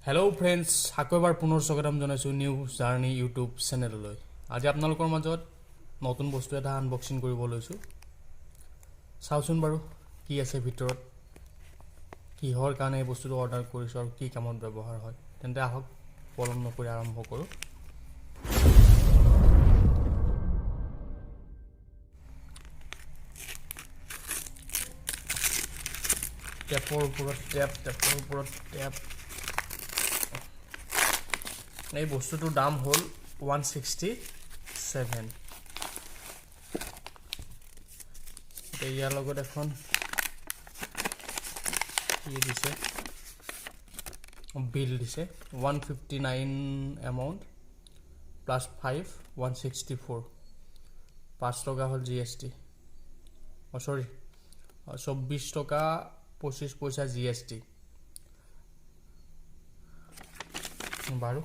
Hello' friends, আকৌ এবাৰ পুনৰ স্বাগতম জনাইছোঁ নিউ জাৰ্ণি ইউটিউব চেনেললৈ। আজি আপোনালোকৰ মাজত নতুন বস্তু এটা আনবক্সিং কৰিব লৈছোঁ। চাওঁচোন বাৰু কি আছে ভিতৰত, কিহৰ কাৰণে এই বস্তুটো অৰ্ডাৰ কৰিছোঁ আৰু কি কামত ব্যৱহাৰ হয়। তেন্তে আহক পলম নকৰি আৰম্ভ কৰোঁ। টেপৰ ওপৰত টেপ। এই বস্তুটোৰ দাম হ'ল 167। ইয়াৰ লগত এখন দিছে, বিল দিছে 159 এমাউণ্ট প্লাছ 5 164। 5 টকা হ'ল GST, 24 টকা 25 পইচা GST। বাৰু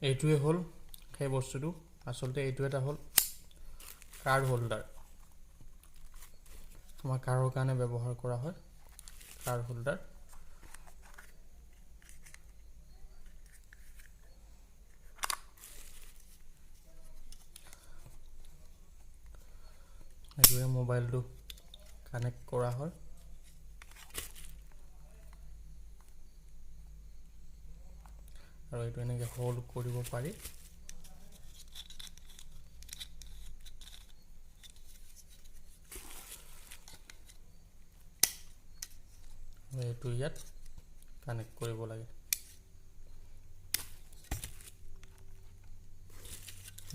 এইটোৱে হ'ল সেই বস্তুটো। আচলতে এইটো এটা হ'ল কাৰ্ড হোল্ডাৰ। আমাৰ কাৰৰ কাৰণে ব্যৱহাৰ কৰা হয় কাৰ্ড হোল্ডাৰ। এইটোৱে মোবাইলটো কানেক্ট কৰা হয়। আৰু এইটো এনেকৈ হোল্ড কৰিব পাৰি। এইটো ইয়াত কানেক্ট কৰিব লাগে।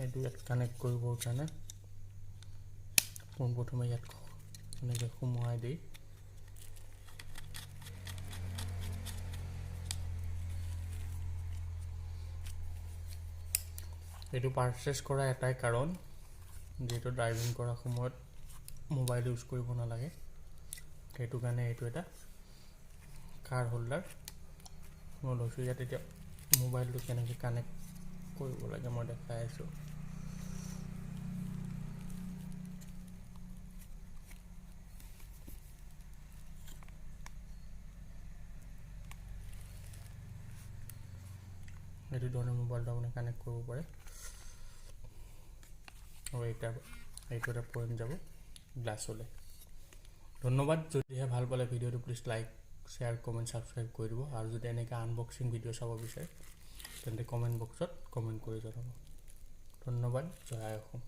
এইটো ইয়াত কানেক্ট কৰিবৰ কাৰণে পোনপ্ৰথমে ইয়াত এনেকৈ সোমোৱাই দি এইটো পাৰচেছ কৰা এটাই কাৰণ, যিহেতু ড্ৰাইভিং কৰাৰ সময়ত মোবাইল ইউজ কৰিব নালাগে। সেইটো কাৰণে এইটো এটা কাৰ্ড হোল্ডাৰ মই লৈছোঁ। ইয়াত এতিয়া মোবাইলটো কেনেকৈ কানেক্ট কৰিব লাগে মই দেখাই আছোঁ। এইটো ধৰণে মোবাইলটো আপুনি কানেক্ট কৰিব পাৰে। আৰু এইটো এটা পইণ্ট যাব গ্লাছলৈ। ধন্যবাদ। যদিহে ভাল পালে ভিডিঅ'টো please like, share, comment, subscribe কৰি দিব। আৰু যদি এনেকৈ আনবক্সিং ভিডিঅ' চাব বিচাৰে তেন্তে কমেণ্ট বক্সত কমেণ্ট কৰি জনাব। ধন্যবাদ। জয় অসম।